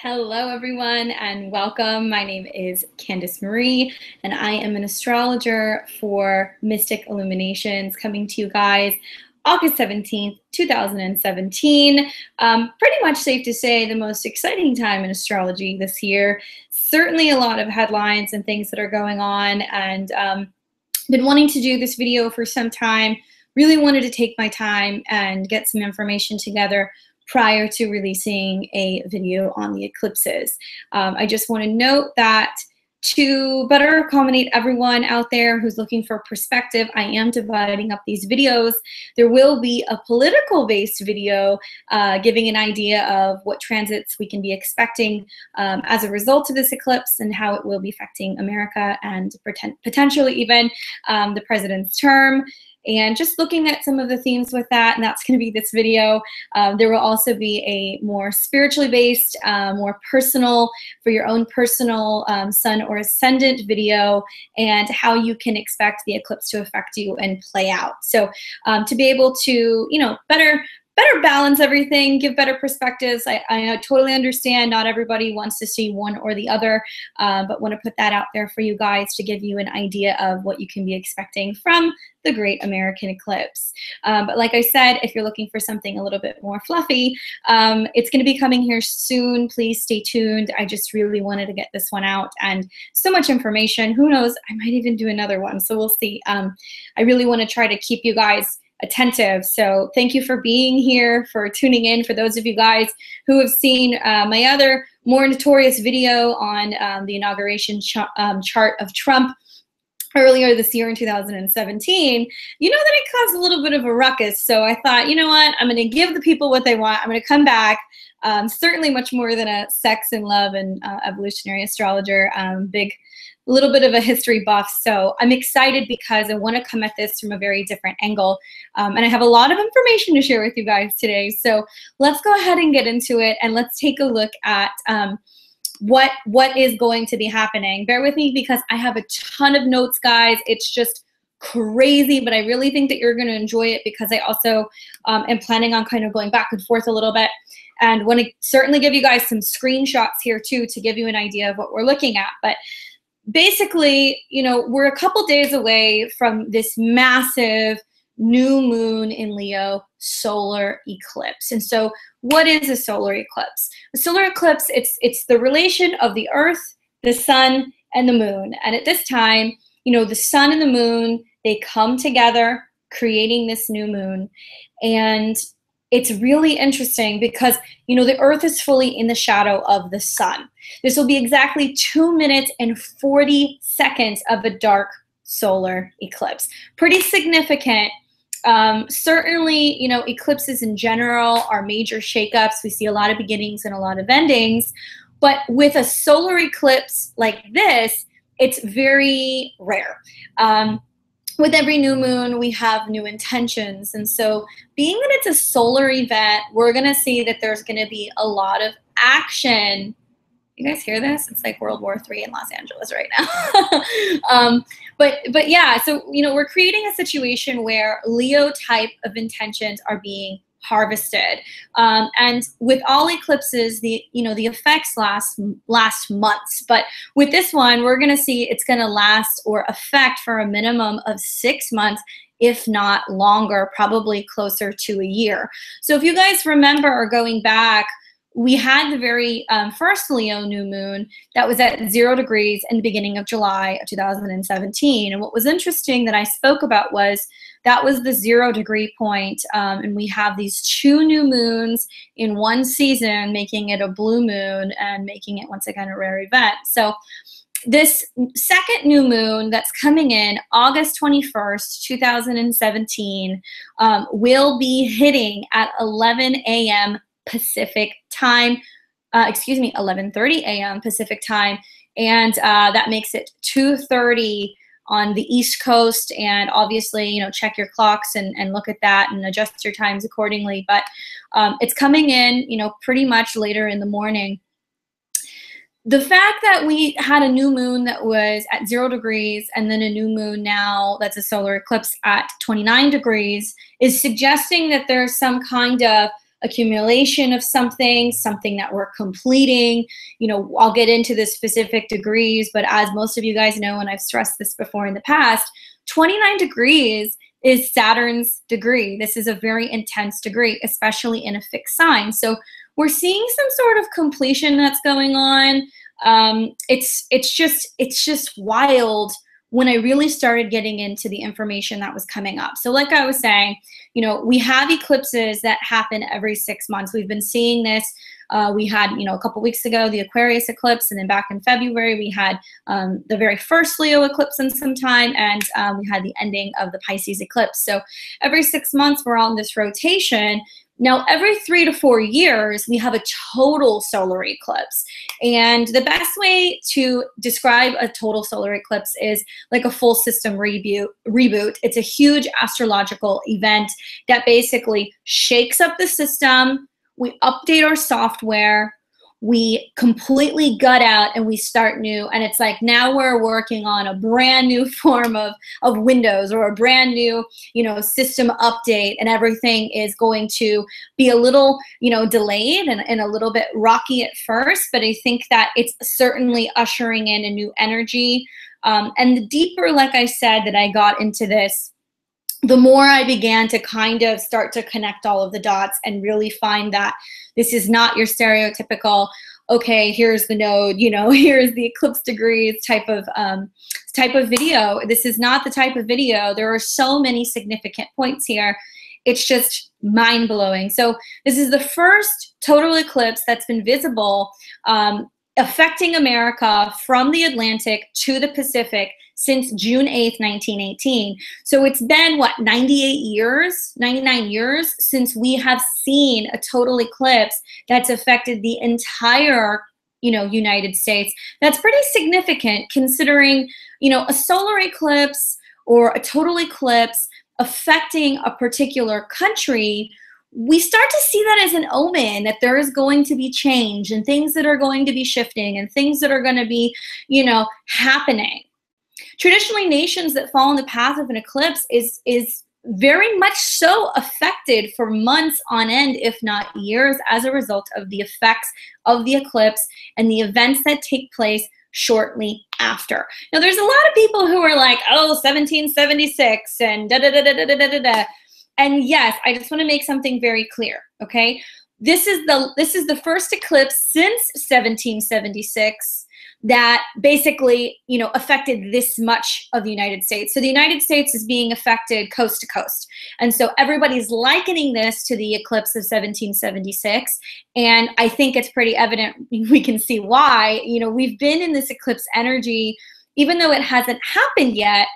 Hello, everyone, and welcome. My name is Candace Marie, and I am an astrologer for Mystic Illuminations, coming to you guys August 17th, 2017. Pretty much safe to say the most exciting time in astrology this year. Certainly a lot of headlines and things that are going on, and been wanting to do this video for some time. Really wanted to take my time and get some information together prior to releasing a video on the eclipses. I just want to note that to better accommodate everyone out there who's looking for perspective, I am dividing up these videos. There will be a political-based video giving an idea of what transits we can be expecting as a result of this eclipse and how it will be affecting America and potentially even the president's term. And just looking at some of the themes with that, and that's going to be this video. There will also be a more spiritually based, more personal, for your own personal sun or ascendant video, and how you can expect the eclipse to affect you and play out. So to be able to, better balance everything, give better perspectives. I totally understand not everybody wants to see one or the other, but want to put that out there for you guys to give you an idea of what you can be expecting from the Great American Eclipse. But like I said, if you're looking for something a little bit more fluffy, it's going to be coming here soon. Please stay tuned. I just really wanted to get this one out, and so much information. Who knows? I might even do another one, so we'll see. I really want to try to keep you guys attentive. So thank you for being here, for tuning in. For those of you guys who have seen my other more notorious video on the inauguration chart of Trump earlier this year in 2017, you know that it caused a little bit of a ruckus. So I thought, you know what, I'm going to give the people what they want. I'm going to come back. Certainly much more than a sex and love and evolutionary astrologer, a little bit of a history buff. So I'm excited because I want to come at this from a very different angle. And I have a lot of information to share with you guys today. So let's go ahead and get into it, and let's take a look at what is going to be happening. Bear with me because I have a ton of notes, guys. It's just crazy, but I really think that you're going to enjoy it because I also am planning on kind of going back and forth a little bit, and want to certainly give you guys some screenshots here too to give you an idea of what we're looking at. But basically, we're a couple days away from this massive new moon in Leo solar eclipse. And so what is a solar eclipse? A solar eclipse, it's the relation of the earth, the sun, and the moon. And at this time, the sun and the moon, they come together, creating this new moon. And it's really interesting because, the earth is fully in the shadow of the sun. This will be exactly 2 minutes and 40 seconds of a dark solar eclipse. Pretty significant. Certainly, eclipses in general are major shakeups. We see a lot of beginnings and a lot of endings. But with a solar eclipse like this, it's very rare. With every new moon, we have new intentions. And so being that it's a solar event, we're going to see that there's going to be a lot of action. You guys hear this? It's like World War III in Los Angeles right now. But yeah, so, we're creating a situation where Leo type of intentions are being harvested. And with all eclipses, the effects last months. But with this one, we're going to see it's going to last or affect for a minimum of 6 months, if not longer, probably closer to a year. So if you guys remember, or going back, we had the very first Leo new moon that was at 0 degrees in the beginning of July of 2017. And what was interesting that I spoke about was that was the 0 degree point. And we have these 2 new moons in one season, making it a blue moon and making it once again a rare event. So this second new moon that's coming in August 21st, 2017, will be hitting at 11 a.m. Pacific time, 11:30 a.m. Pacific time, and that makes it 2:30 on the East Coast. And obviously, check your clocks and look at that and adjust your times accordingly. But it's coming in, pretty much later in the morning. The fact that we had a new moon that was at 0 degrees and then a new moon now that's a solar eclipse at 29 degrees is suggesting that there's some kind of accumulation of something, something that we're completing. You know, I'll get into the specific degrees, but as most of you guys know, and I've stressed this before in the past, 29 degrees is Saturn's degree. This is a very intense degree, especially in a fixed sign. So we're seeing some sort of completion that's going on. It's just wild when I really started getting into the information that was coming up. So like I was saying, you know, we have eclipses that happen every 6 months. We've been seeing this. We had, you know, a couple weeks ago, the Aquarius eclipse, and then back in February, we had the very first Leo eclipse in some time, and we had the ending of the Pisces eclipse. So every 6 months, we're on this rotation. Now, every 3 to 4 years, we have a total solar eclipse. And the best way to describe a total solar eclipse is like a full system reboot. It's a huge astrological event that basically shakes up the system. We update our software. We completely gut out and we start new. And it's like now we're working on a brand new form of Windows, or a brand new, you know, system update, and everything is going to be a little, you know, delayed and a little bit rocky at first. But I think that it's certainly ushering in a new energy. And the deeper, like I said, that I got into this, the more I began to kind of start to connect all of the dots and really find that this is not your stereotypical, okay, here's the node, you know, here's the eclipse degrees type of video. This is not the type of video. There are so many significant points here. It's just mind-blowing. So this is the first total eclipse that's been visible affecting America from the Atlantic to the Pacific since June 8th, 1918. So it's been, what, 99 years since we have seen a total eclipse that's affected the entire, you know, United States. That's pretty significant considering, you know, a solar eclipse or a total eclipse affecting a particular country. We start to see that as an omen that there is going to be change and things that are going to be shifting and things that are going to be, you know, happening. Traditionally, nations that fall in the path of an eclipse is very much so affected for months on end, if not years, as a result of the effects of the eclipse and the events that take place shortly after. Now, there's a lot of people who are like, oh, 1776 and da-da-da-da-da-da-da-da. And yes, I just want to make something very clear, okay? This is the first eclipse since 1776 that basically, you know, affected this much of the United States. So the United States is being affected coast to coast. And so everybody's likening this to the eclipse of 1776. And I think it's pretty evident, we can see why. You know, we've been in this eclipse energy, even though it hasn't happened yet,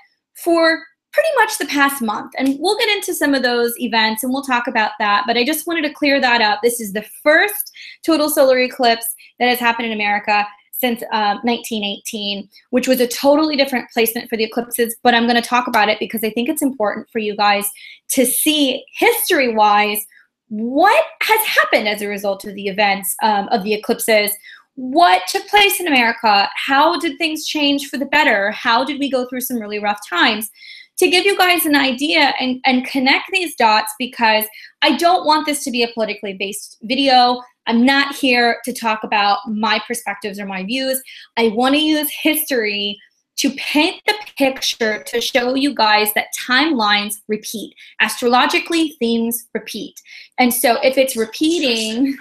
for pretty much the past month. And we'll get into some of those events and we'll talk about that. But I just wanted to clear that up. This is the first total solar eclipse that has happened in America since 1918, which was a totally different placement for the eclipses, but I'm going to talk about it because I think it's important for you guys to see history-wise what has happened as a result of the events of the eclipses. What took place in America? How did things change for the better? How did we go through some really rough times? To give you guys an idea and connect these dots, because I don't want this to be a politically based video. I'm not here to talk about my perspectives or my views. I want to use history to paint the picture to show you guys that timelines repeat. Astrologically, themes repeat. And so if it's repeating,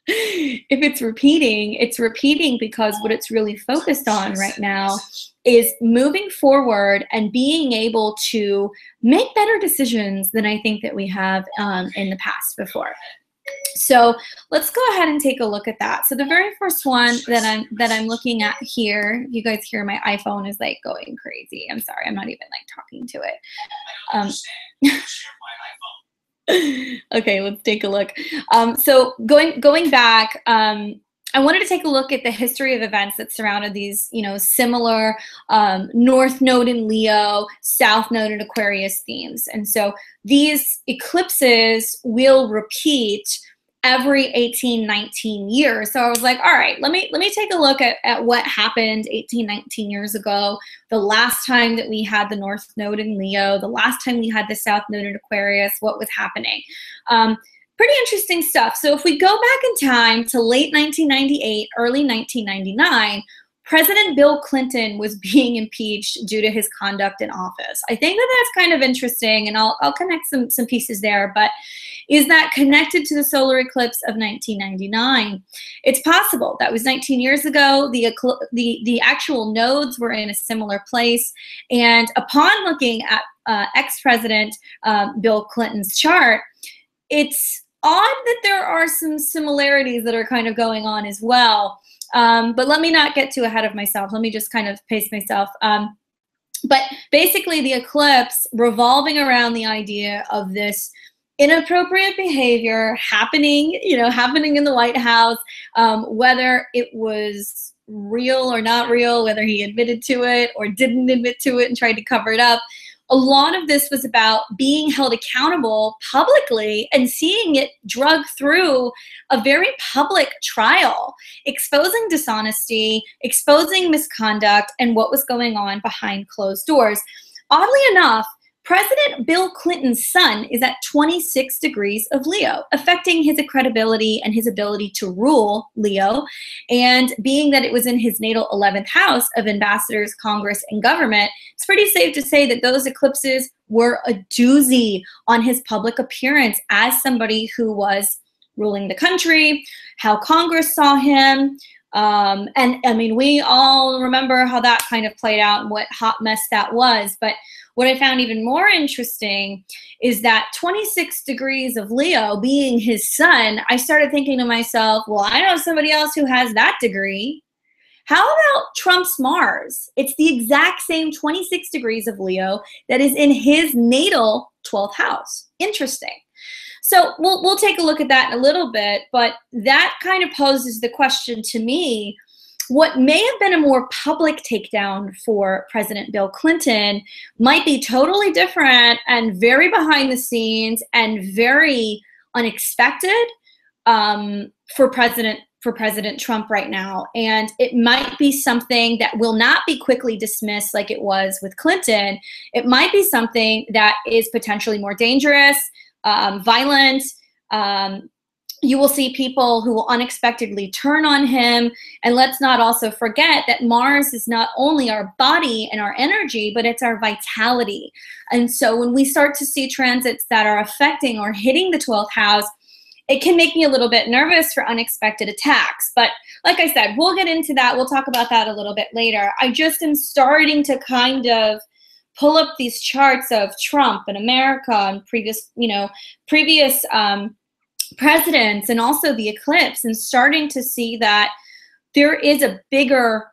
it's repeating because what it's really focused on right now is moving forward and being able to make better decisions than I think that we have in the past before. So let's go ahead and take a look at that. So the very first one that I'm looking at here, you guys hear my iPhone is like going crazy. I'm sorry, I'm not even like talking to it. Okay, let's take a look. So going back, I wanted to take a look at the history of events that surrounded these, you know, similar North Node in Leo, South Node in Aquarius themes. And so these eclipses will repeat every 18, 19 years. So I was like, all right, let me take a look at what happened 18, 19 years ago. The last time that we had the North Node in Leo, the last time we had the South Node in Aquarius, what was happening. Pretty pretty interesting stuff. So if we go back in time to late 1998, early 1999, President Bill Clinton was being impeached due to his conduct in office. I think that that's kind of interesting, and I'll connect some pieces there, but is that connected to the solar eclipse of 1999? It's possible. That was 19 years ago. The actual nodes were in a similar place, and upon looking at ex-President Bill Clinton's chart, it's odd that there are some similarities that are kind of going on as well. But let me not get too ahead of myself. Let me just kind of pace myself. But basically the eclipse revolving around the idea of this inappropriate behavior happening, happening in the White House, whether it was real or not real, whether he admitted to it or didn't admit to it and tried to cover it up. A lot of this was about being held accountable publicly and seeing it drug through a very public trial, exposing dishonesty, exposing misconduct, and what was going on behind closed doors. Oddly enough, President Bill Clinton's sun is at 26 degrees of Leo, affecting his credibility and his ability to rule Leo. And being that it was in his natal 11th house of ambassadors, Congress, and government, it's pretty safe to say that those eclipses were a doozy on his public appearance as somebody who was ruling the country, how Congress saw him. And I mean, we all remember how that kind of played out and what hot mess that was. But what I found even more interesting is that 26 degrees of Leo being his sun, I started thinking to myself, well, I know somebody else who has that degree. How about Trump's Mars? It's the exact same 26 degrees of Leo that is in his natal 12th house. Interesting. So we'll take a look at that in a little bit, but that kind of poses the question to me, what may have been a more public takedown for President Bill Clinton might be totally different and very behind the scenes and very unexpected for President Trump right now. And it might be something that will not be quickly dismissed like it was with Clinton. It might be something that is potentially more dangerous, violent. You will see people who will unexpectedly turn on him. And let's not also forget that Mars is not only our body and our energy, but it's our vitality. And so when we start to see transits that are affecting or hitting the 12th house, it can make me a little bit nervous for unexpected attacks. But like I said, we'll get into that. We'll talk about that a little bit later. I just am starting to kind of pull up these charts of Trump and America and previous presidents and also the eclipse, and starting to see that there is a bigger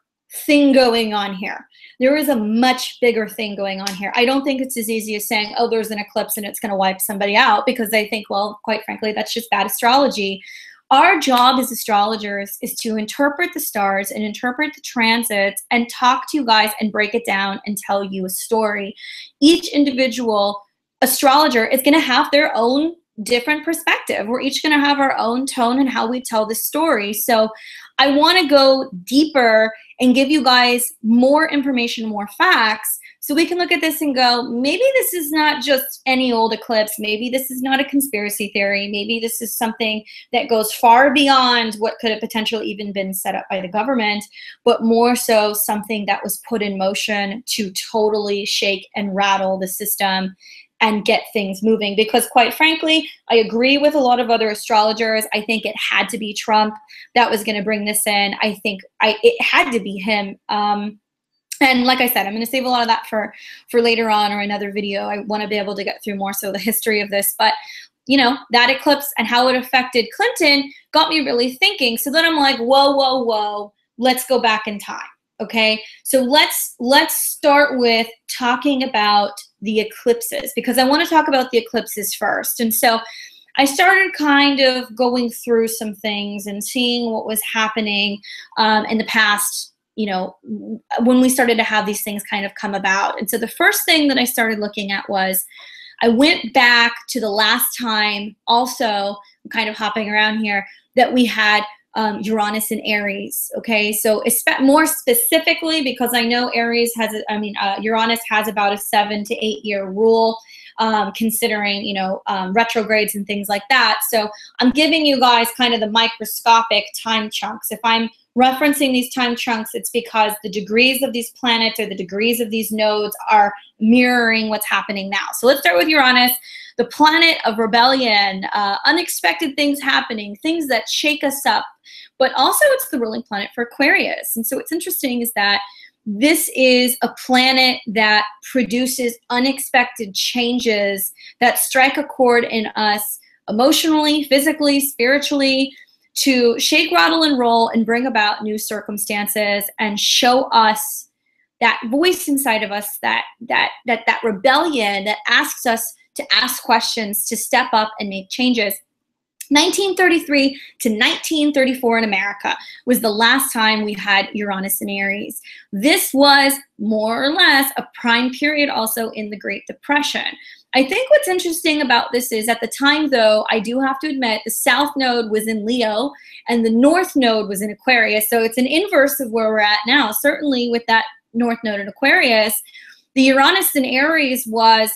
thing going on here. There is a much bigger thing going on here. I don't think it's as easy as saying, oh, there's an eclipse and it's going to wipe somebody out, because I think, well, quite frankly, that's just bad astrology. Our job as astrologers is to interpret the stars and interpret the transits and talk to you guys and break it down and tell you a story. Each individual astrologer is going to have their own different perspective. We're each going to have our own tone and how we tell the story. So I want to go deeper and give you guys more information, more facts, so we can look at this and go, maybe this is not just any old eclipse. Maybe this is not a conspiracy theory. Maybe this is something that goes far beyond what could have potentially even been set up by the government, but more so something that was put in motion to totally shake and rattle the system and get things moving. Because quite frankly, I agree with a lot of other astrologers. I think it had to be Trump that was going to bring this in. I think it had to be him. And like I said, I'm going to save a lot of that for later on or another video. I want to be able to get through more so the history of this. But, you know, that eclipse and how it affected Clinton got me really thinking. So then I'm like, whoa, whoa, whoa, let's go back in time. Okay, so let's start with talking about the eclipses, because I want to talk about the eclipses first. And so I started kind of going through some things and seeing what was happening in the past, you know, when we started to have these things kind of come about. And so the first thing that I started looking at was, I went back to the last time, also kind of hopping around here, that we had Uranus in Aries. Okay, so more specifically, because I know Aries has, Uranus has about a 7 to 8 year rule. considering, retrogrades and things like that. So I'm giving you guys kind of the microscopic time chunks. If I'm referencing these time chunks, it's because the degrees of these planets or the degrees of these nodes are mirroring what's happening now. So let's start with Uranus, the planet of rebellion, unexpected things happening, things that shake us up, but also it's the ruling planet for Aquarius. And so what's interesting is that this is a planet that produces unexpected changes that strike a chord in us emotionally, physically, spiritually, to shake, rattle, and roll and bring about new circumstances and show us that voice inside of us, that rebellion that asks us to ask questions, to step up and make changes. 1933 to 1934 in America was the last time we had Uranus in Aries. This was more or less a prime period also in the Great Depression. I think what's interesting about this is at the time, though, I do have to admit the South Node was in Leo and the North Node was in Aquarius. So it's an inverse of where we're at now. Certainly with that North Node in Aquarius, the Uranus in Aries was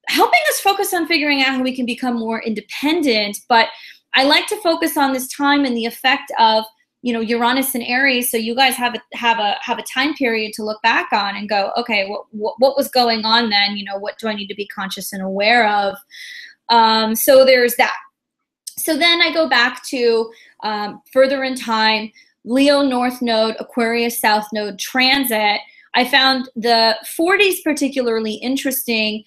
helping us focus on figuring out how we can become more independent. But I like to focus on this time and the effect of, Uranus in Aries, so you guys have a time period to look back on and go, okay, what was going on then? What do I need to be conscious and aware of? So there's that. So then I go back to further in time, Leo North Node, Aquarius South Node transit. I found the 40s particularly interesting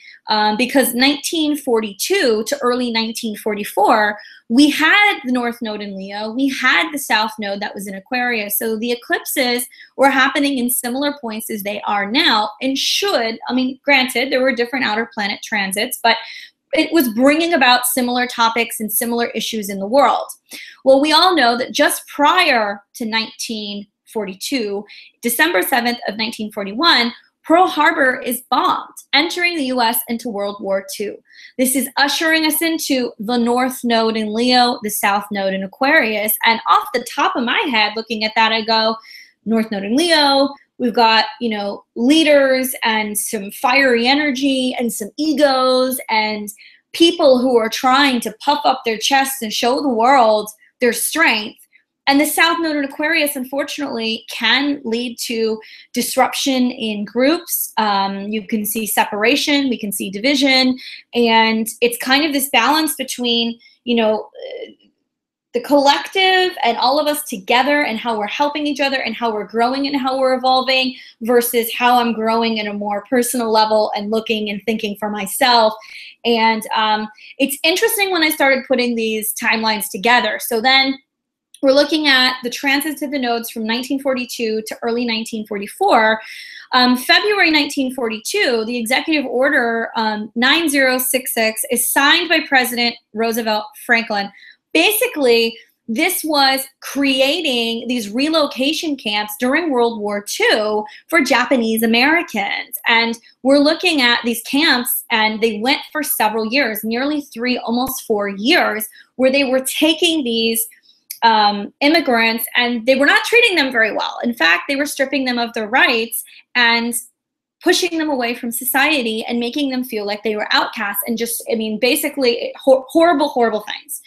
because 1942 to early 1944, we had the North Node in Leo, we had the South Node that was in Aquarius. So the eclipses were happening in similar points as they are now and granted, there were different outer planet transits, but it was bringing about similar topics and similar issues in the world. Well, we all know that just prior to 1942, December 7th of 1941, Pearl Harbor is bombed, entering the US into World War II. This is ushering us into the North Node in Leo, the South Node in Aquarius. And off the top of my head, looking at that, I go, North Node in Leo, we've got, leaders and some fiery energy and some egos and people who are trying to puff up their chests and show the world their strength. And the South Node in Aquarius, unfortunately, can lead to disruption in groups. You can see separation, we can see division, and it's kind of this balance between, the collective and all of us together and how we're helping each other and how we're growing and how we're evolving versus how I'm growing in a more personal level and looking and thinking for myself. And it's interesting when I started putting these timelines together. So then we're looking at the transits of the nodes from 1942 to early 1944. February 1942, the executive order 9066 is signed by President Roosevelt Franklin. Basically, this was creating these relocation camps during World War II for Japanese Americans. And we're looking at these camps, and they went for several years, nearly 3, almost 4 years, where they were taking these immigrants and they were not treating them very well. In fact, they were stripping them of their rights and pushing them away from society and making them feel like they were outcasts and just, basically horrible, horrible things.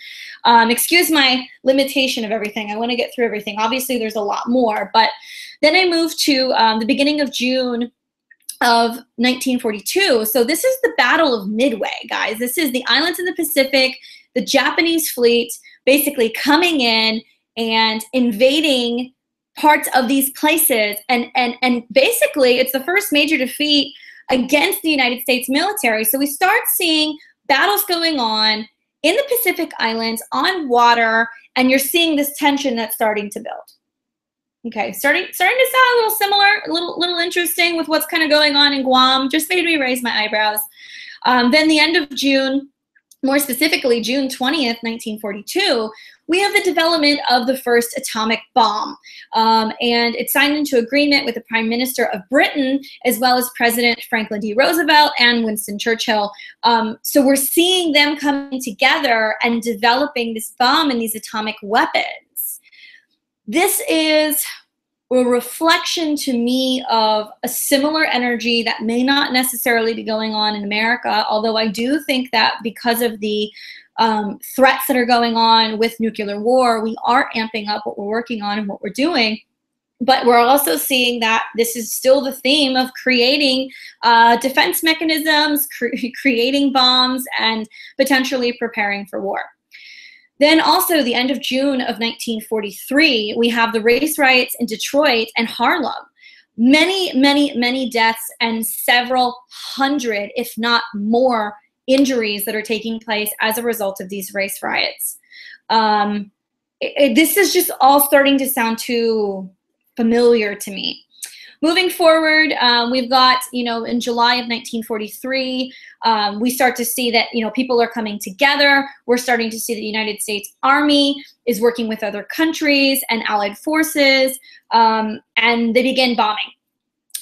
Excuse my limitation of everything. I want to get through everything. Obviously, there's a lot more. But then I moved to the beginning of June of 1942. So this is the Battle of Midway, guys. This is the islands in the Pacific, the Japanese fleet basically coming in and invading parts of these places. And basically, it's the first major defeat against the United States military. So we start seeing battles going on in the Pacific Islands on water, and you're seeing this tension that's starting to build. Okay, starting to sound a little similar, a little interesting with what's kind of going on in Guam. Just made me raise my eyebrows. Then the end of June, more specifically June 20th, 1942, we have the development of the first atomic bomb. And it's signed into agreement with the Prime Minister of Britain, as well as President Franklin D. Roosevelt and Winston Churchill. So we're seeing them coming together and developing this bomb and these atomic weapons. This is a reflection to me of a similar energy that may not necessarily be going on in America, although I do think that because of the threats that are going on with nuclear war, we are amping up what we're working on and what we're doing. But we're also seeing that this is still the theme of creating defense mechanisms, creating bombs, and potentially preparing for war. Then also the end of June of 1943, we have the race riots in Detroit and Harlem. Many, many, many deaths and several hundred, if not more, injuries that are taking place as a result of these race riots. This is just all starting to sound too familiar to me. Moving forward, we've got, in July of 1943, we start to see that, people are coming together. We're starting to see the United States Army is working with other countries and allied forces, and they begin bombing.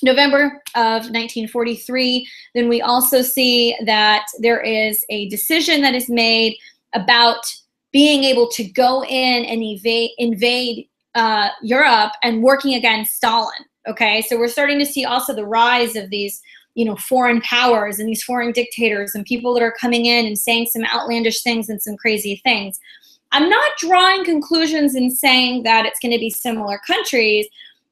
November of 1943, then we also see that there is a decision that is made about being able to go in and invade Europe and working against Stalin. Okay, so we're starting to see also the rise of these, foreign powers and these foreign dictators and people that are coming in and saying some outlandish things and some crazy things. I'm not drawing conclusions and saying that it's going to be similar countries.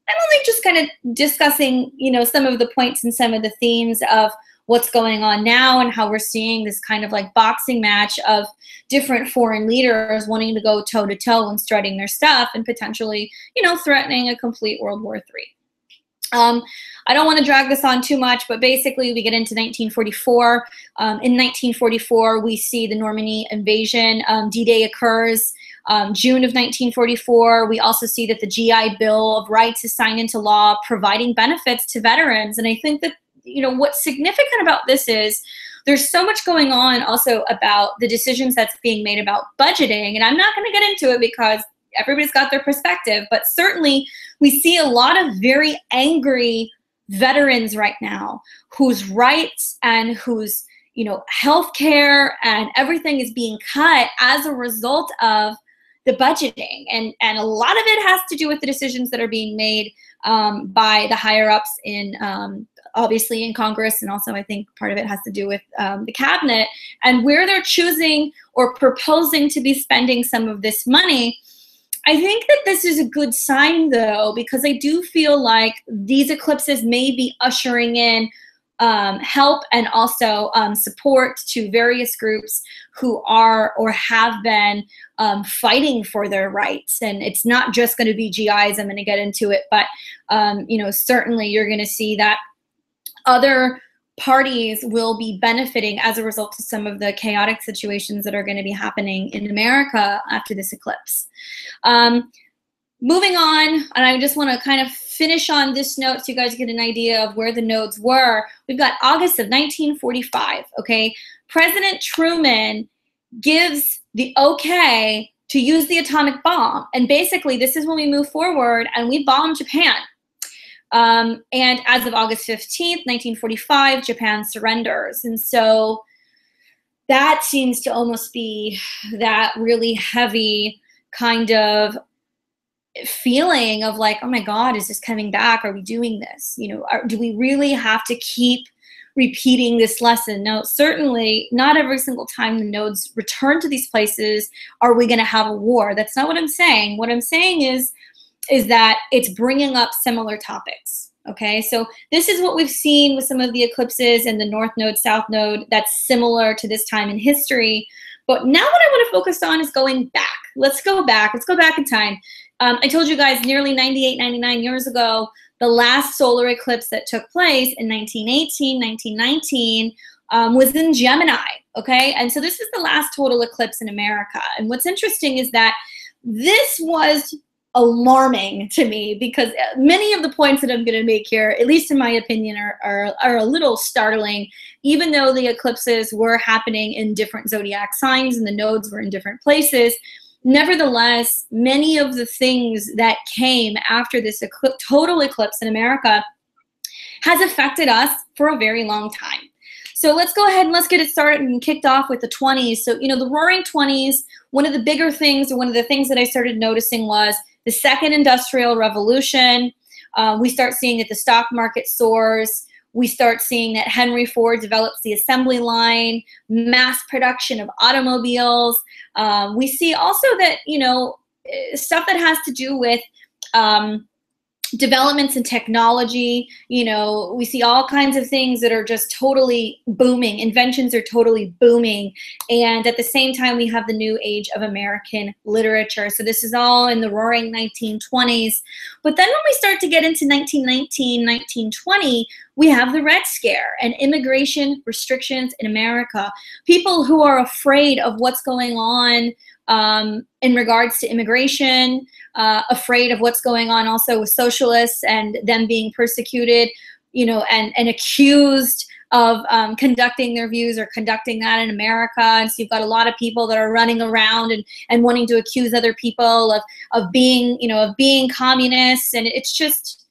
I'm only just kind of discussing, some of the points and some of the themes of what's going on now and how we're seeing this kind of like boxing match of different foreign leaders wanting to go toe to toe and strutting their stuff and potentially, threatening a complete World War III. I don't want to drag this on too much, but basically we get into 1944. In 1944, we see the Normandy invasion. D-Day occurs. June of 1944, we also see that the GI Bill of Rights is signed into law, providing benefits to veterans. And I think that, what's significant about this is there's so much going on also about the decisions that's being made about budgeting. And I'm not going to get into it because everybody's got their perspective, but certainly we see a lot of very angry veterans right now whose rights and whose, healthcare and everything is being cut as a result of the budgeting. And a lot of it has to do with the decisions that are being made by the higher ups in, obviously in Congress. And also I think part of it has to do with the cabinet and where they're choosing or proposing to be spending some of this money. I think that this is a good sign, though, because I do feel like these eclipses may be ushering in help and also support to various groups who are or have been fighting for their rights. And it's not just going to be GIs, I'm going to get into it, but certainly you're going to see that other parties will be benefiting as a result of some of the chaotic situations that are going to be happening in America after this eclipse. Moving on, and I just want to kind of finish on this note so you guys get an idea of where the nodes were. We've got August of 1945, okay? President Truman gives the okay to use the atomic bomb. And basically, this is when we move forward and we bomb Japan. And as of August 15th, 1945, Japan surrenders. And so that seems to almost be that really heavy kind of feeling of like, oh my God, is this coming back? Are we doing this? Do we really have to keep repeating this lesson? No, certainly not every single time the nodes return to these places are we going to have a war. That's not what I'm saying. What I'm saying is that it's bringing up similar topics, okay? So this is what we've seen with some of the eclipses and the North Node, South Node that's similar to this time in history. But now what I want to focus on is going back. Let's go back in time. I told you guys nearly 98, 99 years ago, the last solar eclipse that took place in 1918, 1919 was in Gemini, okay? And so this is the last total eclipse in America. And what's interesting is that this was alarming to me because many of the points that I'm going to make here, at least in my opinion, are a little startling, even though the eclipses were happening in different zodiac signs and the nodes were in different places. Nevertheless, many of the things that came after this total eclipse in America has affected us for a very long time. So let's go ahead and let's get it started and kicked off with the 20s. So, the Roaring 20s, one of the bigger things, or one of the things that I started noticing was the Second Industrial Revolution. We start seeing that the stock market soars. We start seeing that Henry Ford develops the assembly line, mass production of automobiles. We see also that, you know, stuff that has to do with developments in technology. You know, we see all kinds of things that are just totally booming. Inventions are totally booming. And at the same time, we have the new age of American literature. So this is all in the roaring 1920s. But then when we start to get into 1919, 1920, we have the Red Scare and immigration restrictions in America. People who are afraid of what's going on in regards to immigration, afraid of what's going on also with socialists and them being persecuted, you know, and accused of conducting their views or conducting that in America. And so you've got a lot of people that are running around and wanting to accuse other people of being, you know, of being communists, and it's just,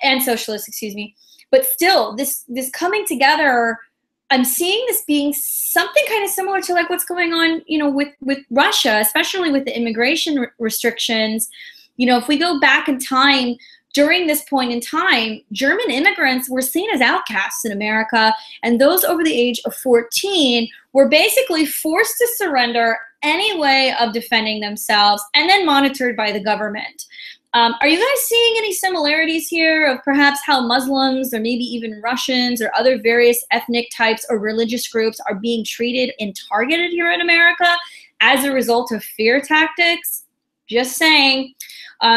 and socialists, excuse me. But still, this coming together, I'm seeing this being something kind of similar to like what's going on, you know, with Russia, especially with the immigration restrictions. You know, if we go back in time, during this point in time, German immigrants were seen as outcasts in America, and those over the age of 14 were basically forced to surrender any way of defending themselves and then monitored by the government. Are you guys seeing any similarities here of perhaps how Muslims or maybe even Russians or other various ethnic types or religious groups are being treated and targeted here in America as a result of fear tactics? Just saying.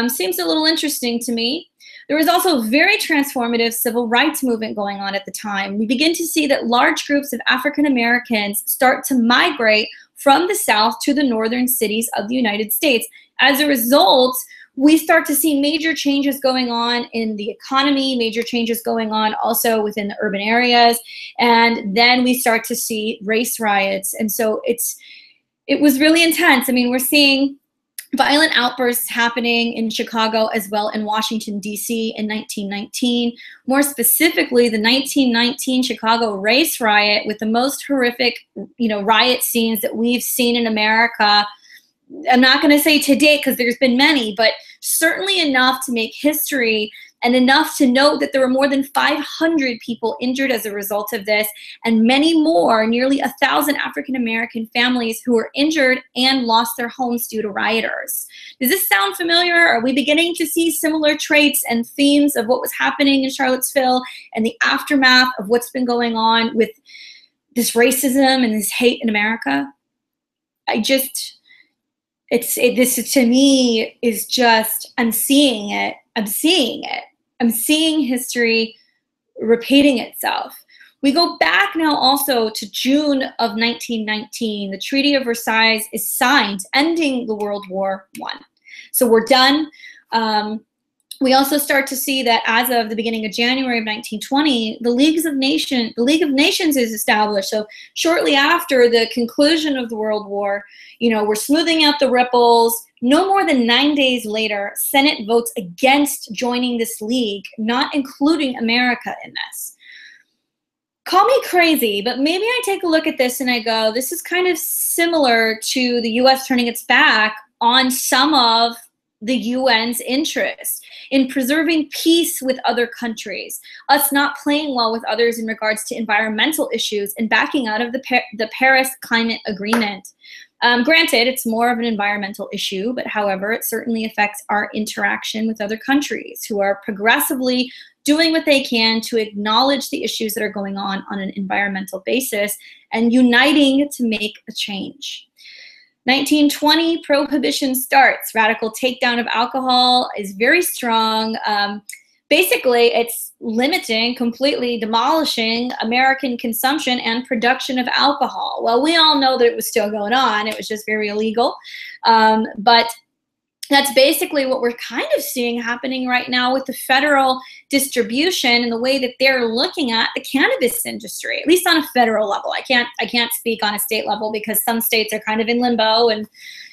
Seems a little interesting to me. There was also a very transformative civil rights movement going on at the time. We begin to see that large groups of African Americans start to migrate from the South to the northern cities of the United States. As a result, we start to see major changes going on in the economy, major changes going on also within the urban areas, and then we start to see race riots. And so it was really intense. I mean, we're seeing violent outbursts happening in Chicago as well in Washington, D.C. in 1919. More specifically, the 1919 Chicago race riot, with the most horrific, you know, riot scenes that we've seen in America. I'm not going to say to date because there's been many, but certainly enough to make history and enough to note that there were more than 500 people injured as a result of this, and many more, nearly 1,000 African-American families who were injured and lost their homes due to rioters. Does this sound familiar? Are we beginning to see similar traits and themes of what was happening in Charlottesville and the aftermath of what's been going on with this racism and this hate in America? This to me is just, I'm seeing it. I'm seeing history repeating itself. We go back now also to June of 1919. The Treaty of Versailles is signed, ending the World War I. So we're done. We also start to see that as of the beginning of January of 1920, the League of Nations is established. So shortly after the conclusion of the World War, you know, we're smoothing out the ripples. No more than 9 days later, Senate votes against joining this league, not including America in this. Call me crazy, but maybe I take a look at this and I go, this is kind of similar to the US turning its back on some of the UN's interest in preserving peace with other countries, us not playing well with others in regards to environmental issues, and backing out of the Paris Climate Agreement. Granted, it's more of an environmental issue, but however, it certainly affects our interaction with other countries who are progressively doing what they can to acknowledge the issues that are going on an environmental basis and uniting to make a change. 1920, prohibition starts. Radical takedown of alcohol is very strong. Basically, it's limiting, completely demolishing American consumption and production of alcohol. Well, we all know that it was still going on. It was just very illegal. But that's basically what we're kind of seeing happening right now with the federal distribution and the way that they're looking at the cannabis industry, at least on a federal level. I can't speak on a state level because some states are kind of in limbo, and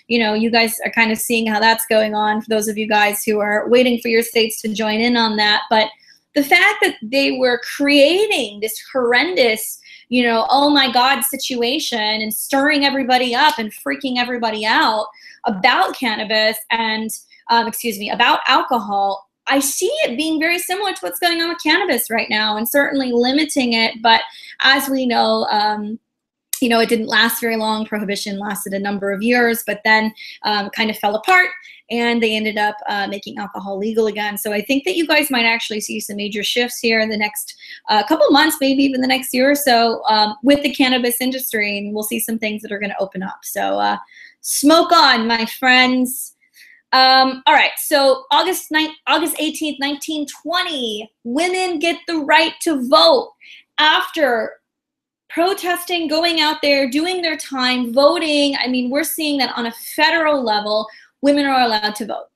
you know, you guys are kind of seeing how that's going on for those of you guys who are waiting for your states to join in on that. But the fact that they were creating this horrendous, you know, oh my God situation and stirring everybody up and freaking everybody out about cannabis and, about alcohol, I see it being very similar to what's going on with cannabis right now, and certainly limiting it. But as we know, you know, it didn't last very long. Prohibition lasted a number of years, but then kind of fell apart, and they ended up making alcohol legal again. So I think that you guys might actually see some major shifts here in the next couple months, maybe even the next year or so, with the cannabis industry, and we'll see some things that are going to open up. So smoke on, my friends. All right, so August 18th, 1920, women get the right to vote after protesting, going out there, doing their time, voting. I mean, we're seeing that on a federal level, women are allowed to vote.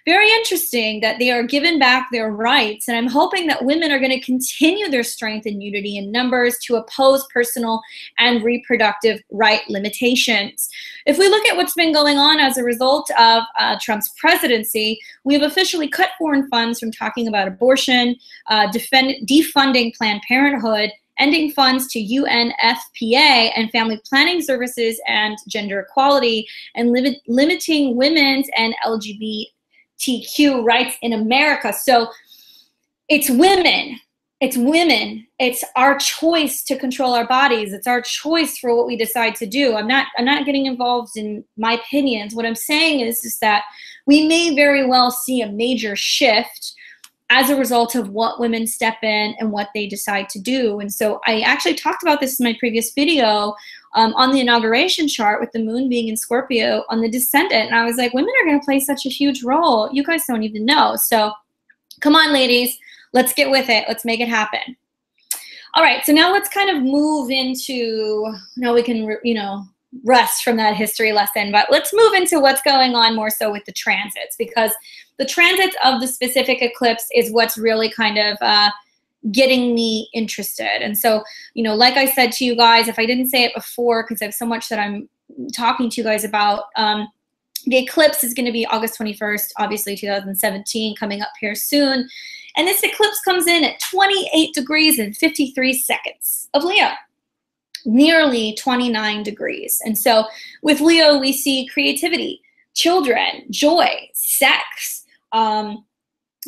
Very interesting that they are given back their rights, and I'm hoping that women are going to continue their strength and unity in numbers to oppose personal and reproductive right limitations. If we look at what's been going on as a result of Trump's presidency, we have officially cut foreign funds from talking about abortion, defunding Planned Parenthood, ending funds to UNFPA and family planning services and gender equality, and limiting women's and LGBTQ rights in America. So it's women. It's women. It's our choice to control our bodies. It's our choice for what we decide to do. I'm not getting involved in my opinions. What I'm saying is that we may very well see a major shift as a result of what women step in and what they decide to do. And so I actually talked about this in my previous video on the inauguration chart with the moon being in Scorpio on the descendant. And I was like, women are going to play such a huge role. You guys don't even know. So come on, ladies, let's get with it. Let's make it happen. All right, so now let's kind of move into, now we can, you know, rest from that history lesson, but let's move into what's going on more so with the transits, because the transits of the specific eclipse is what's really kind of getting me interested. And so, you know, like I said to you guys, if I didn't say it before, because I have so much that I'm talking to you guys about, the eclipse is going to be August 21st, obviously 2017, coming up here soon. And this eclipse comes in at 28 degrees and 53 seconds of Leo. Nearly 29 degrees. And so with Leo, we see creativity, children, joy, sex,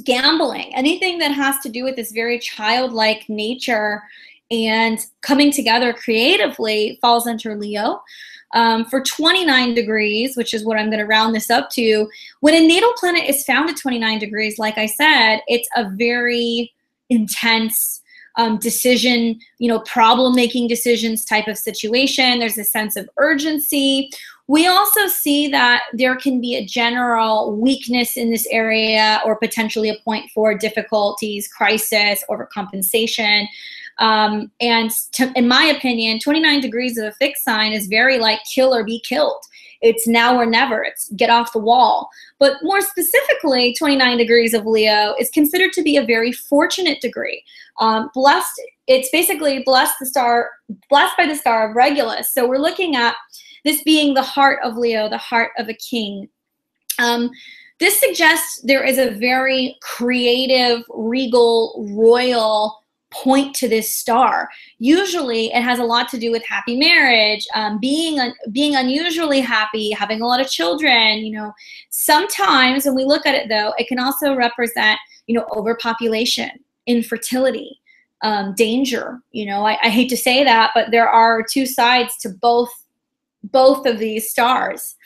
gambling, anything that has to do with this very childlike nature and coming together creatively falls under Leo. For 29 degrees, which is what I'm going to round this up to, when a natal planet is found at 29 degrees, like I said, it's a very intense decision, you know, problem-making decisions type of situation. There's a sense of urgency. We also see that there can be a general weakness in this area, or potentially a point for difficulties, crisis, overcompensation. In my opinion, 29 degrees of a fixed sign is very like kill or be killed. It's now or never. It's get off the wall. But more specifically, 29 degrees of Leo is considered to be a very fortunate degree. Blessed, it's basically blessed by the star of Regulus. So we're looking at this being the heart of Leo, the heart of a king. This suggests there is a very creative, regal, royal point to this star. Usually it has a lot to do with happy marriage, being unusually happy, having a lot of children. You know, sometimes when we look at it though, it can also represent, you know, overpopulation, infertility, danger. You know, I hate to say that, but there are two sides to both of these stars.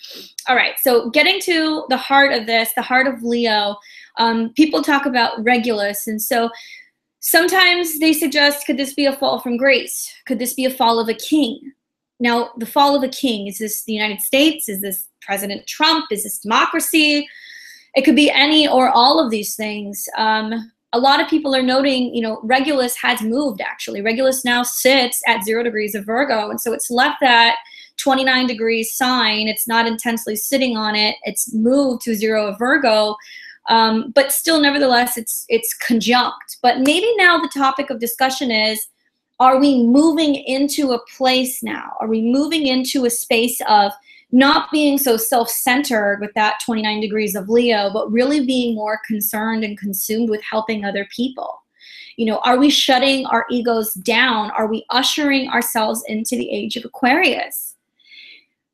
All right, so getting to the heart of this, the heart of Leo, people talk about Regulus, and so sometimes they suggest, could this be a fall from grace? Could this be a fall of a king? Now, the fall of a king, is this the United States? Is this President Trump? Is this democracy? It could be any or all of these things. A lot of people are noting, you know, Regulus has moved actually. Regulus now sits at 0 degrees of Virgo, and so it's left that 29 degrees sign. It's not intensely sitting on it. It's moved to 0 of Virgo. But still, nevertheless, it's conjunct. But maybe now the topic of discussion is, are we moving into a place now? Are we moving into a space of not being so self-centered with that 29 degrees of Leo, but really being more concerned and consumed with helping other people? You know, are we shutting our egos down? Are we ushering ourselves into the age of Aquarius?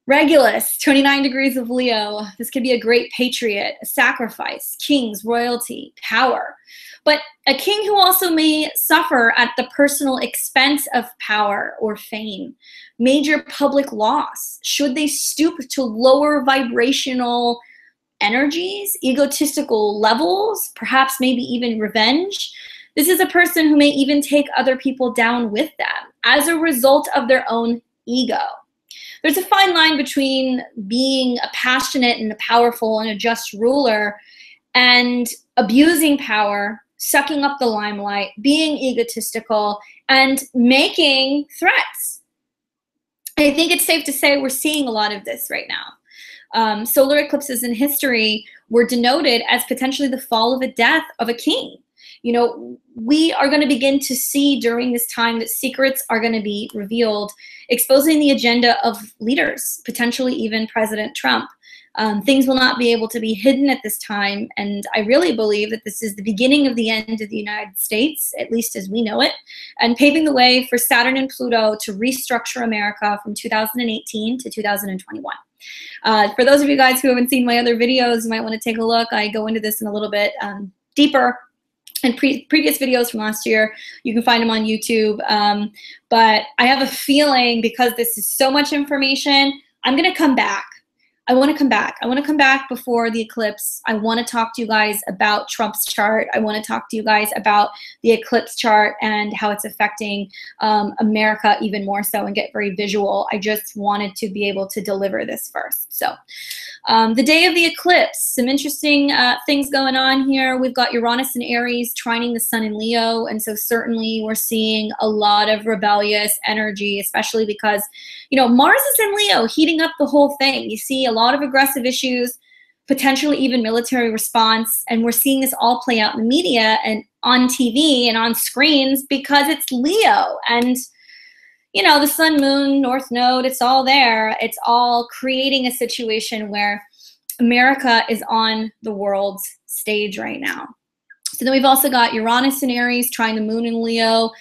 Regulus, 29 degrees of Leo. This could be a great patriot, a sacrifice, kings, royalty, power. But a king who also may suffer at the personal expense of power or fame. Major public loss. Should they stoop to lower vibrational energies, egotistical levels, perhaps maybe even revenge? This is a person who may even take other people down with them as a result of their own ego. There's a fine line between being a passionate and a powerful and a just ruler and abusing power, sucking up the limelight, being egotistical, and making threats. I think it's safe to say we're seeing a lot of this right now. Solar eclipses in history were denoted as potentially the fall of a death of a king. You know, we are going to begin to see during this time that secrets are going to be revealed, exposing the agenda of leaders, potentially even President Trump. Things will not be able to be hidden at this time, and I really believe that this is the beginning of the end of the United States, at least as we know it, and paving the way for Saturn and Pluto to restructure America from 2018 to 2021. For those of you guys who haven't seen my other videos, you might want to take a look. I go into this in a little bit deeper. And previous videos from last year, you can find them on YouTube. But I have a feeling, because this is so much information, I'm going to come back. I want to come back. I want to come back before the eclipse. I want to talk to you guys about Trump's chart. I want to talk to you guys about the eclipse chart and how it's affecting America even more so, and get very visual. I just wanted to be able to deliver this first. So the day of the eclipse, some interesting things going on here. We've got Uranus in Aries trining the sun in Leo. And so certainly we're seeing a lot of rebellious energy, especially because, you know, Mars is in Leo, heating up the whole thing. You see a lot of aggressive issues, potentially even military response. And we're seeing this all play out in the media and on TV and on screens because it's Leo. And you know, the sun, moon, north node, it's all there. It's all creating a situation where America is on the world's stage right now. So then we've also got Uranus in Aries trying the moon in Leo.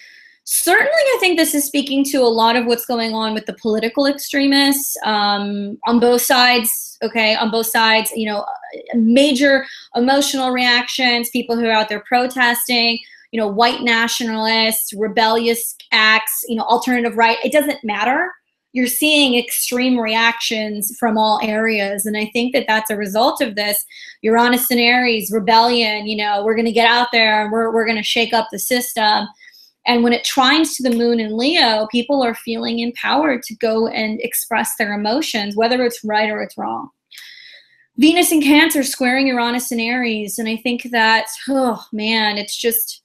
Certainly, I think this is speaking to a lot of what's going on with the political extremists on both sides, okay, on both sides, you know, major emotional reactions, people who are out there protesting, you know, white nationalists, rebellious acts, you know, alternative right. It doesn't matter. You're seeing extreme reactions from all areas. And I think that that's a result of this. Uranus in Aries, rebellion, you know, we're going to get out there and we're going to shake up the system. And when it trines to the moon in Leo, people are feeling empowered to go and express their emotions, whether it's right or it's wrong. Venus in Cancer squaring Uranus in Aries. And I think that, oh man, it's just,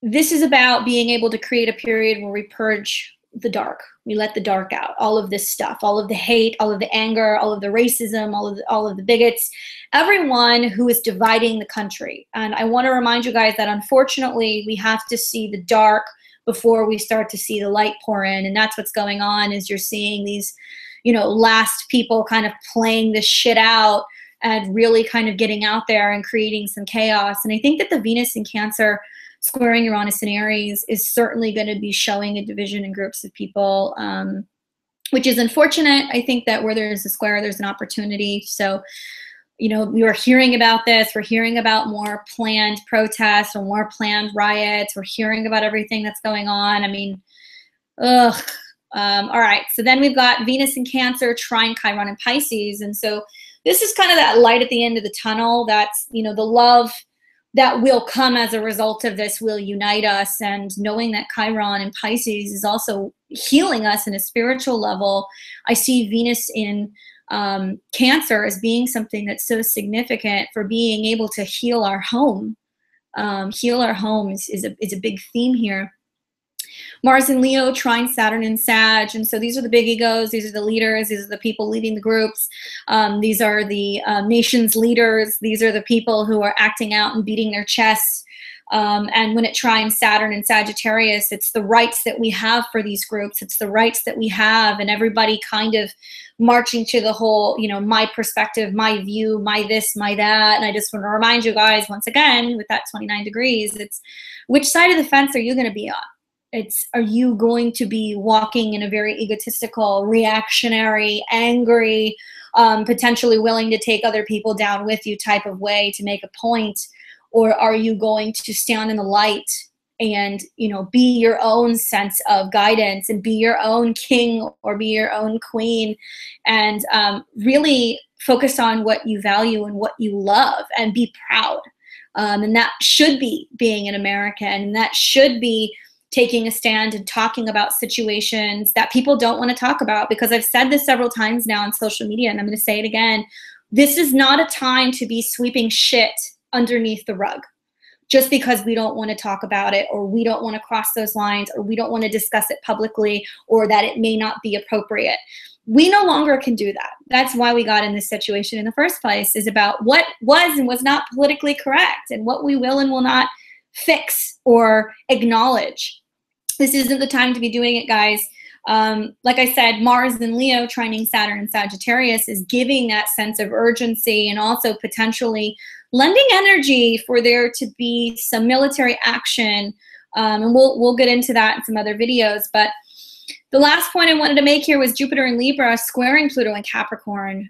this is about being able to create a period where we purge the dark. We let the dark out, all of this stuff, all of the hate, all of the anger, all of the racism, all of the bigots, everyone who is dividing the country. And I want to remind you guys that unfortunately we have to see the dark before we start to see the light pour in. And that's what's going on, is you're seeing these, you know, last people kind of playing this shit out and really kind of getting out there and creating some chaos. And I think that the Venus in Cancer squaring Uranus in Aries is certainly going to be showing a division in groups of people, which is unfortunate. I think that where there's a square, there's an opportunity. So, you know, we are hearing about this. We're hearing about more planned protests or more planned riots. We're hearing about everything that's going on. I mean, ugh. All right. So then we've got Venus in Cancer trine Chiron in Pisces. And so this is kind of that light at the end of the tunnel. That's, you know, the love that will come as a result of this will unite us. And knowing that Chiron in Pisces is also healing us in a spiritual level, I see Venus in Cancer as being something that's so significant for being able to heal our home. Heal our homes is a big theme here. Mars in Leo trine Saturn in Sag. And so these are the big egos. These are the leaders. These are the people leading the groups. These are the nation's leaders. These are the people who are acting out and beating their chests. And when it trines Saturn in Sagittarius, it's the rights that we have for these groups. It's the rights that we have, and everybody kind of marching to the whole, you know, my perspective, my view, my this, my that. And I just want to remind you guys once again, with that 29 degrees, it's which side of the fence are you going to be on? Are you going to be walking in a very egotistical, reactionary, angry, potentially willing to take other people down with you type of way to make a point? Or are you going to stand in the light and, you know, be your own sense of guidance and be your own king or be your own queen, and really focus on what you value and what you love and be proud? And that should be being an American, and that should be taking a stand and talking about situations that people don't want to talk about. Because I've said this several times now on social media, and I'm going to say it again. This is not a time to be sweeping shit underneath the rug just because we don't want to talk about it, or we don't want to cross those lines, or we don't want to discuss it publicly, or that it may not be appropriate. We no longer can do that. That's why we got in this situation in the first place, is about what was and was not politically correct, and what we will and will not fix or acknowledge. This isn't the time to be doing it, guys. Like I said, Mars in Leo trining Saturn in Sagittarius is giving that sense of urgency, and also potentially lending energy for there to be some military action. And we'll get into that in some other videos. But the last point I wanted to make here was Jupiter in Libra squaring Pluto in Capricorn.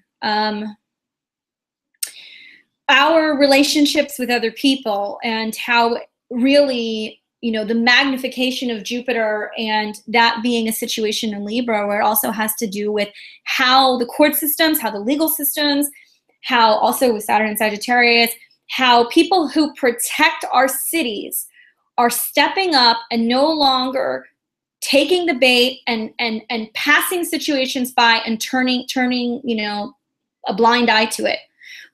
Our relationships with other people, and how really, you know, the magnification of Jupiter, and that being a situation in Libra where it also has to do with how the court systems, how the legal systems, how also with Saturn and Sagittarius, how people who protect our cities are stepping up and no longer taking the bait and passing situations by and turning, you know, a blind eye to it.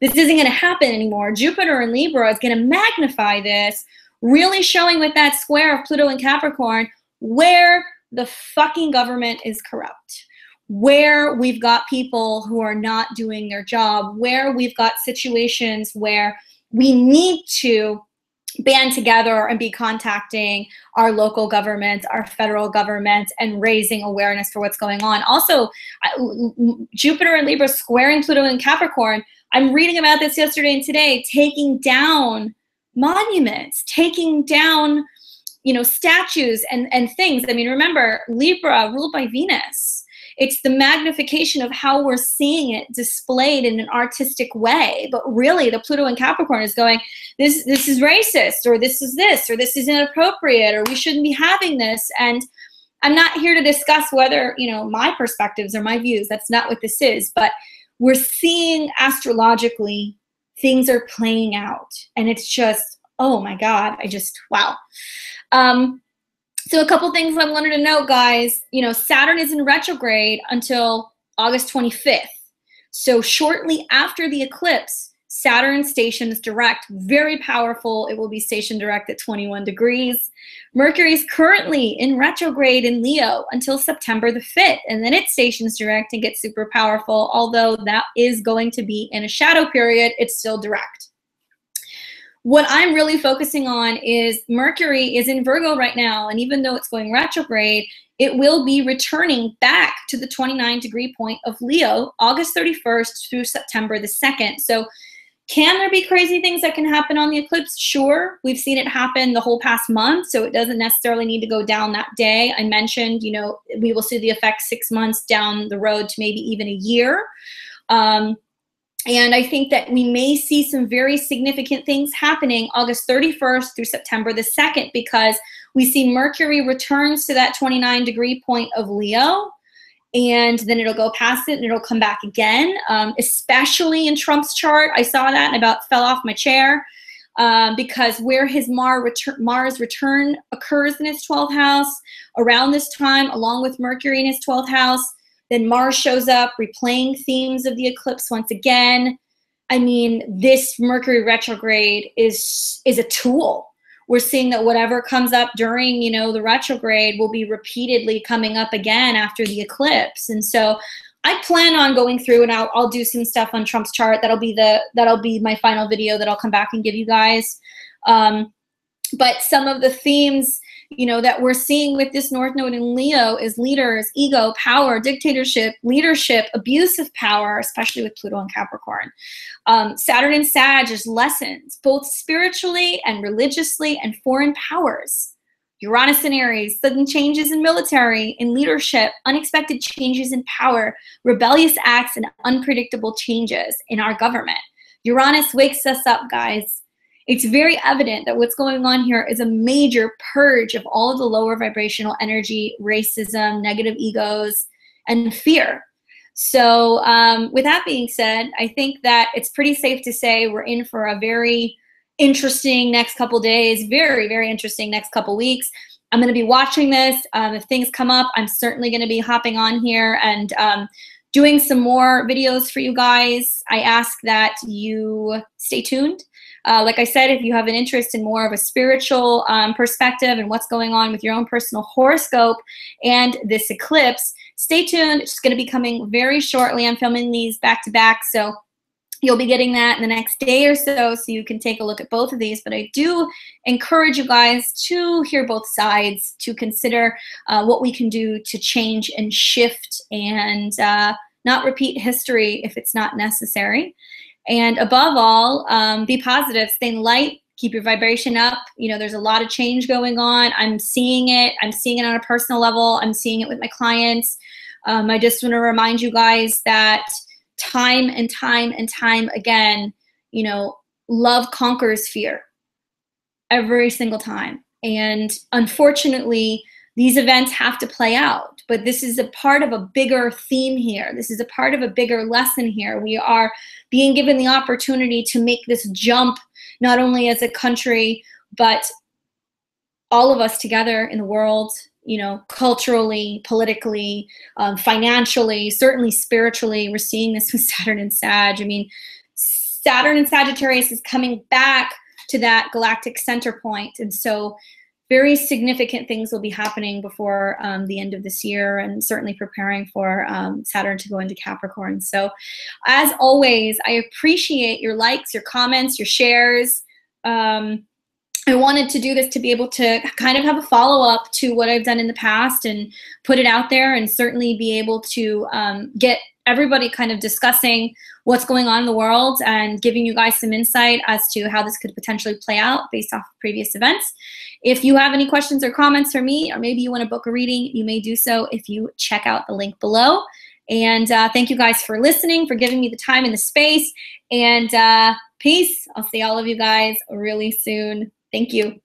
This isn't going to happen anymore. Jupiter in Libra is going to magnify this, really showing with that square of Pluto and Capricorn where the fucking government is corrupt, where we've got people who are not doing their job, where we've got situations where we need to band together and be contacting our local governments, our federal governments, and raising awareness for what's going on. Also, Jupiter and Libra squaring Pluto and Capricorn. I'm reading about this yesterday and today, taking down monuments, taking down, you know, statues and things. I mean, remember, Libra ruled by Venus. It's the magnification of how we're seeing it displayed in an artistic way. But really, the Pluto and Capricorn is going, this is racist, or this is inappropriate, or we shouldn't be having this. And I'm not here to discuss whether, you know, my perspectives or my views. That's not what this is. But we're seeing astrologically things are playing out. And it's just, oh my God, wow. So a couple things I wanted to note, guys. You know, Saturn is in retrograde until August 25th. So shortly after the eclipse, Saturn stations direct, very powerful. It will be stationed direct at 21 degrees. Mercury is currently in retrograde in Leo until September the 5th, and then it stations direct and gets super powerful. Although that is going to be in a shadow period, it's still direct. What I'm really focusing on is Mercury is in Virgo right now, and even though it's going retrograde, it will be returning back to the 29-degree point of Leo, August 31st through September the 2nd. So can there be crazy things that can happen on the eclipse? Sure. We've seen it happen the whole past month, so it doesn't necessarily need to go down that day. I mentioned, you know, we will see the effect 6 months down the road to maybe even a year. And I think that we may see some very significant things happening August 31st through September the 2nd, because we see Mercury returns to that 29-degree point of Leo, and then it'll go past it and it'll come back again, especially in Trump's chart. I saw that and about fell off my chair, because where his Mars return occurs in his 12th house around this time, along with Mercury in his 12th house, then Mars shows up, replaying themes of the eclipse once again. I mean, this Mercury retrograde is a tool. We're seeing that whatever comes up during, you know, the retrograde will be repeatedly coming up again after the eclipse. And so I plan on going through, and I'll do some stuff on Trump's chart. That'll be my final video that I'll come back and give you guys. But some of the themes, you know, that we're seeing with this North Node in Leo is leaders, ego, power, dictatorship, leadership, abuse of power, especially with Pluto and Capricorn. Saturn and Sag is lessons, both spiritually and religiously, and foreign powers. Uranus in Aries, sudden changes in military, in leadership, unexpected changes in power, rebellious acts, and unpredictable changes in our government. Uranus wakes us up, guys. It's very evident that what's going on here is a major purge of all of the lower vibrational energy, racism, negative egos, and fear. So with that being said, I think that it's pretty safe to say we're in for a very interesting next couple days, very, very interesting next couple weeks. I'm going to be watching this. If things come up, I'm certainly going to be hopping on here and doing some more videos for you guys. I ask that you stay tuned. Like I said, if you have an interest in more of a spiritual perspective and what's going on with your own personal horoscope and this eclipse, stay tuned. It's going to be coming very shortly. I'm filming these back to back, so you'll be getting that in the next day or so you can take a look at both of these. But I do encourage you guys to hear both sides, to consider what we can do to change and shift and not repeat history if it's not necessary. And above all, be positive, stay in light, keep your vibration up. You know, there's a lot of change going on. I'm seeing it. I'm seeing it on a personal level. I'm seeing it with my clients. I just want to remind you guys that time and time and time again, you know, love conquers fear every single time. And unfortunately, these events have to play out, but this is a part of a bigger theme here. This is a part of a bigger lesson here. We are being given the opportunity to make this jump, not only as a country, but all of us together in the world, you know, culturally, politically, financially, certainly spiritually. We're seeing this with Saturn and Sag. I mean, Saturn and Sagittarius is coming back to that galactic center point. And so very significant things will be happening before the end of this year, and certainly preparing for Saturn to go into Capricorn. So as always, I appreciate your likes, your comments, your shares. I wanted to do this to be able to kind of have a follow-up to what I've done in the past and put it out there, and certainly be able to get everybody kind of discussing what's going on in the world and giving you guys some insight as to how this could potentially play out based off of previous events. If you have any questions or comments for me, or maybe you want to book a reading, you may do so if you check out the link below. And thank you guys for listening, for giving me the time and the space. And peace. I'll see all of you guys really soon. Thank you.